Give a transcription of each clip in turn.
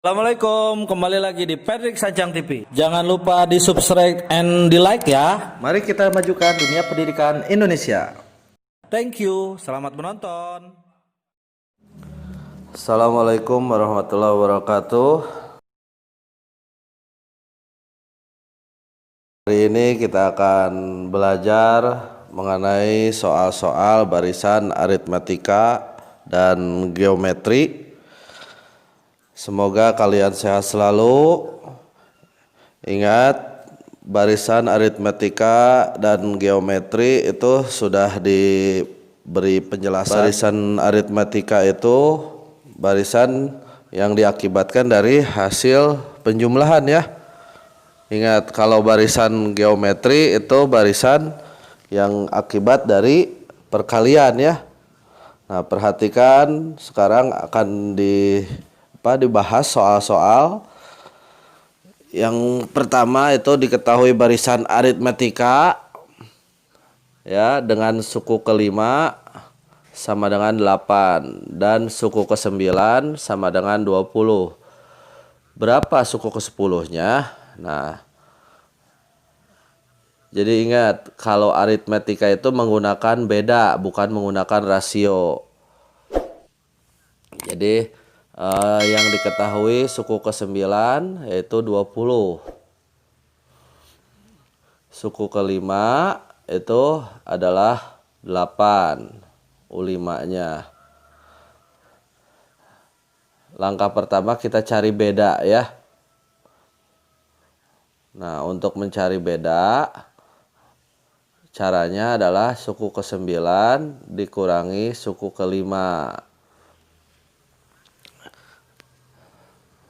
Assalamualaikum, kembali lagi di Patrick Sajang TV. Jangan lupa di subscribe and di like ya. Mari kita majukan dunia pendidikan Indonesia. Thank you, selamat menonton. Assalamualaikum warahmatullahi wabarakatuh. Hari ini kita akan belajar mengenai soal-soal barisan aritmatika dan geometri. Semoga kalian sehat selalu. Ingat, barisan aritmatika dan geometri itu sudah diberi penjelasan. Barisan aritmatika itu barisan yang diakibatkan dari hasil penjumlahan ya. Ingat, kalau barisan geometri itu barisan yang akibat dari perkalian ya. Nah, perhatikan sekarang akan dibahas soal-soal. Yang pertama itu diketahui barisan aritmatika ya dengan suku kelima sama dengan 8 dan suku ke-9 sama dengan 20. Berapa suku ke-10-nya? Nah, jadi ingat, kalau aritmatika itu menggunakan beda, bukan menggunakan rasio. Jadi yang diketahui suku ke-9 yaitu 20. Suku ke-5 itu adalah 8 U5-nya. Langkah pertama kita cari beda ya. Nah, untuk mencari beda caranya adalah suku ke-9 dikurangi suku ke-5.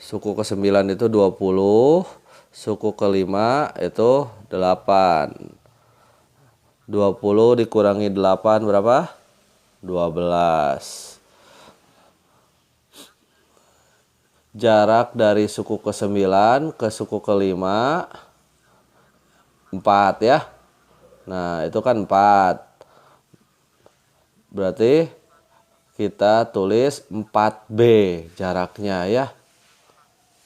Suku ke-9 itu 20, suku ke-5 itu 8. 20 dikurangi 8 berapa? 12. Jarak dari suku ke-9 ke suku ke-5 4 ya. Nah, itu kan 4. Berarti kita tulis 4B jaraknya ya.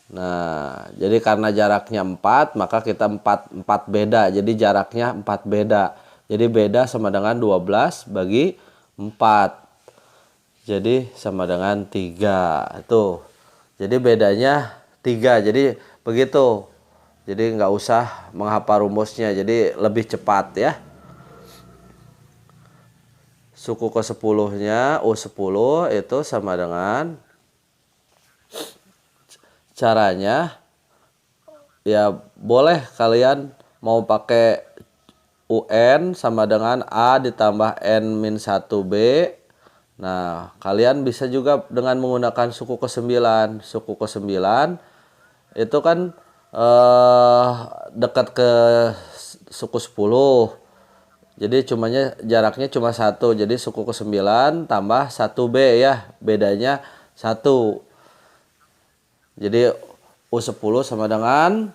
Nah, jadi karena jaraknya 4, maka kita 4 beda. Jadi jaraknya 4 beda. Jadi beda sama dengan 12 bagi 4. Jadi sama dengan 3. Tuh. Jadi bedanya 3. Jadi begitu. Jadi nggak usah menghafal rumusnya. Jadi lebih cepat ya. Suku ke-10-nya U10 itu sama dengan, caranya ya boleh kalian mau pakai UN sama dengan A ditambah N-1B. Nah, kalian bisa juga dengan menggunakan suku ke-9. Suku ke-9 itu kan dekat ke suku 10. Jadi jaraknya cuma 1. Jadi suku ke-9 tambah 1B ya. Bedanya 1. Jadi U10 sama dengan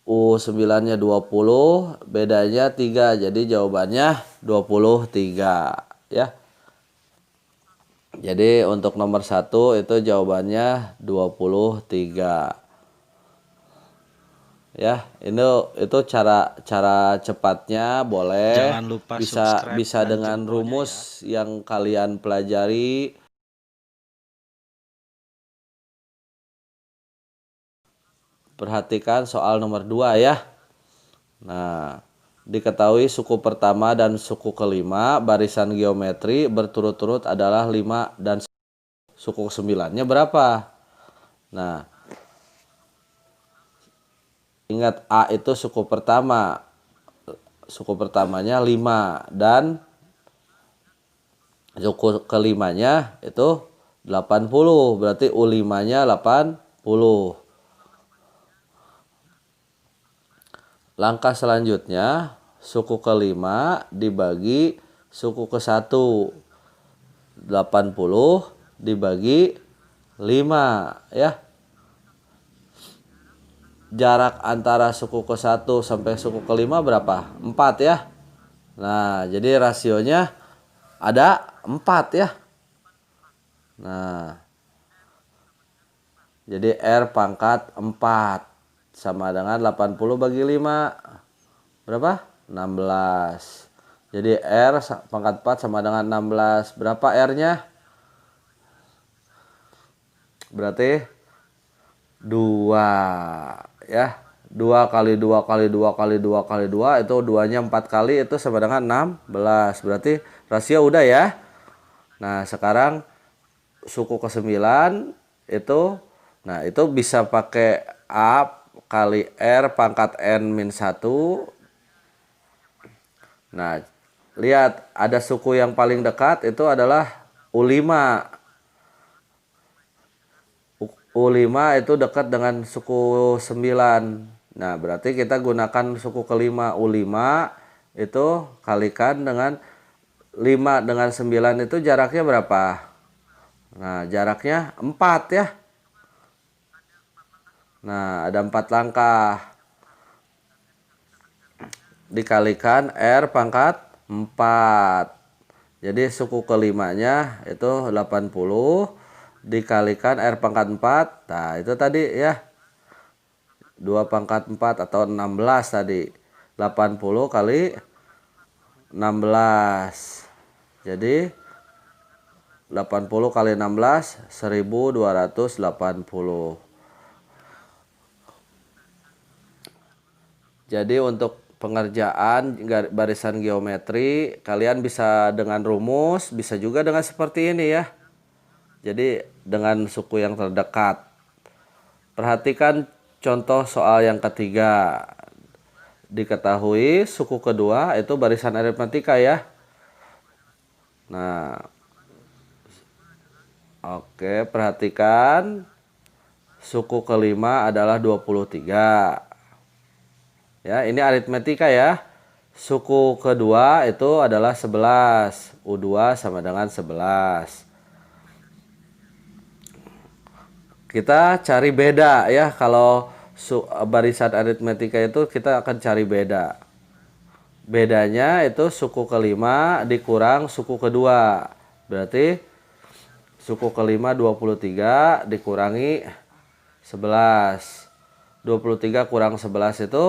U9-nya 20, bedanya 3. Jadi jawabannya 23 ya. Jadi untuk nomor 1 itu jawabannya 23. Ya, itu cara cepatnya boleh. Jangan lupa subscribe bisa dan dengan jempolnya rumus yang kalian pelajari. Perhatikan soal nomor 2 ya. Nah, diketahui suku pertama dan suku kelima barisan geometri berturut-turut adalah 5 dan suku ke-9-nya berapa? Nah, ingat A itu suku pertama. Suku pertamanya 5 dan suku kelimanya itu 80. Berarti U5-nya 80. Langkah selanjutnya, suku ke-5 dibagi suku ke-1. 80 dibagi 5 ya. Jarak antara suku ke-1 sampai suku ke-5 berapa? 4 ya. Nah, jadi rasionya ada 4 ya. Nah, Jadi R pangkat 4 sama dengan 80 bagi 5. Berapa? 16. Jadi R pangkat 4 sama dengan 16. Berapa R-nya? Berarti 2 ya. 2 kali 2 kali 2 kali 2 kali 2 itu 2-nya 4 kali, itu sama dengan 16. Berarti rasio udah ya. Nah, sekarang suku ke-9 itu, nah itu bisa pakai A kali R pangkat N-1. Nah, lihat ada suku yang paling dekat itu adalah U5. U5 itu dekat dengan suku 9. Nah, berarti kita gunakan suku kelima. U5 itu kalikan dengan 5 dengan 9 itu jaraknya berapa? Nah, jaraknya 4 ya. Nah, ada 4 langkah. Dikalikan R pangkat 4. Jadi suku kelimanya itu 80 dikalikan R pangkat 4. Nah, itu tadi ya. 2 pangkat 4 atau 16 tadi. 80 kali 16. Jadi 80 kali 16 1280. Jadi untuk pengerjaan barisan geometri kalian bisa dengan rumus, bisa juga dengan seperti ini ya. Jadi dengan suku yang terdekat. Perhatikan contoh soal yang ketiga. Diketahui suku kedua itu barisan aritmatika ya. Nah, oke, perhatikan suku kelima adalah 23. Ya, ini aritmatika ya. Suku kedua itu adalah 11. U2 sama dengan 11. Kita cari beda ya. Kalau barisan aritmatika itu kita akan cari beda. Bedanya itu suku kelima dikurang suku kedua. Berarti suku kelima 23 dikurangi 11. 23 kurang 11 itu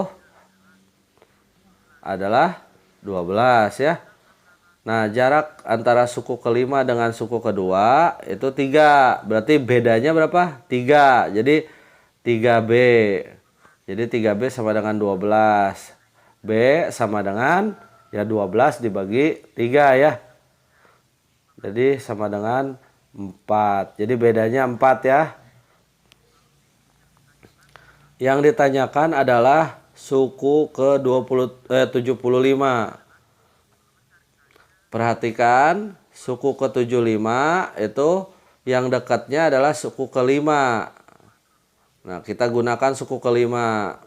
adalah 12 ya. Nah, jarak antara suku kelima dengan suku kedua itu 3. Berarti bedanya berapa? 3. Jadi 3B. Jadi 3B sama dengan 12. B sama dengan ya 12 dibagi 3 ya. Jadi sama dengan 4. Jadi bedanya 4 ya. Yang ditanyakan adalah suku ke-75. Perhatikan suku ke-75 itu yang dekatnya adalah suku kelima. Nah, kita gunakan suku kelima.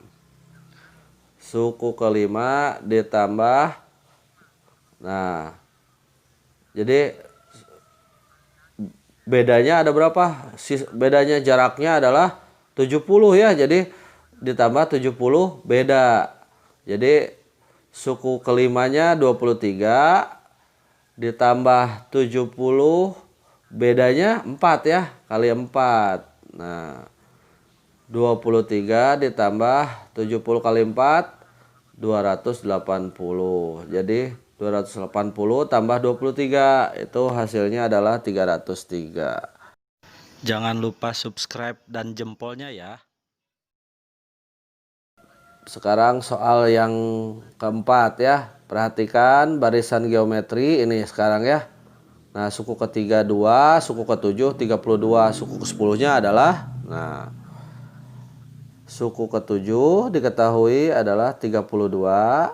Suku kelima ditambah. Nah, jadi bedanya ada berapa? Bedanya jaraknya adalah 70 ya. Jadi ditambah 70 beda. Jadi suku kelimanya 23 ditambah 70 bedanya 4 ya. Kali 4. Nah, 23 ditambah 70 kali 4 280. Jadi 280 tambah 23 itu hasilnya adalah 303. Jangan lupa subscribe dan jempolnya ya. Sekarang soal yang keempat ya. Perhatikan barisan geometri ini sekarang ya. Nah, suku ketiga 2, suku ketujuh 32, suku ke-10-nya adalah, nah, suku ketujuh diketahui adalah 32.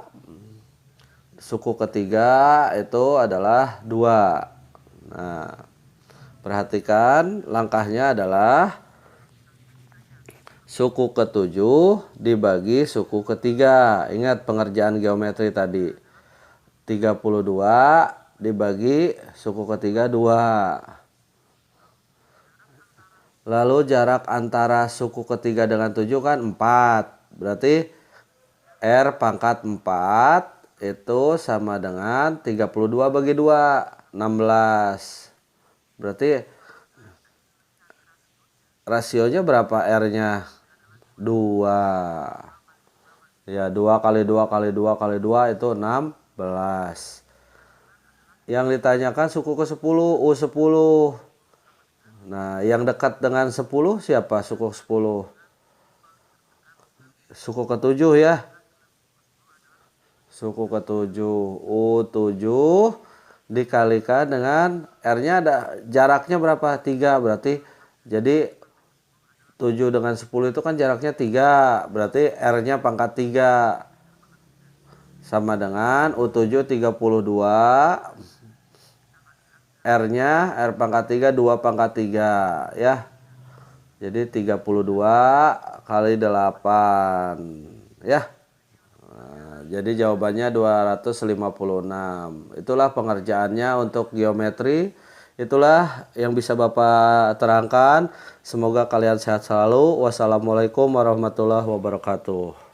Suku ketiga itu adalah 2. Nah, perhatikan langkahnya adalah suku ketujuh dibagi suku ketiga. Ingat pengerjaan geometri tadi. 32 dibagi suku ketiga 2. Lalu jarak antara suku ketiga dengan 7 kan 4. Berarti R pangkat 4 itu sama dengan 32 bagi 2. 16. Berarti rasionya berapa R-nya? 2. Ya, 2 kali 2 kali 2 kali 2 itu 16. Yang ditanyakan suku ke-10, U10. Nah, yang dekat dengan 10 siapa suku 10? Suku ke-7 ya. Suku ke-7, U7 dikalikan dengan R-nya ada jaraknya berapa? 3. Berarti jadi 7 dengan 10 itu kan jaraknya 3. Berarti R-nya pangkat 3. Sama dengan U7 32. R-nya R pangkat 3 2 pangkat 3 ya. Jadi 32 kali 8 ya. Nah, jadi jawabannya 256. Itulah pengerjaannya untuk geometri. Itulah yang bisa Bapak terangkan. Semoga kalian sehat selalu. Wassalamualaikum warahmatullahi wabarakatuh.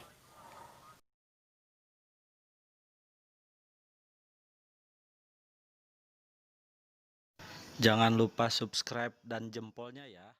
Jangan lupa subscribe dan jempolnya ya.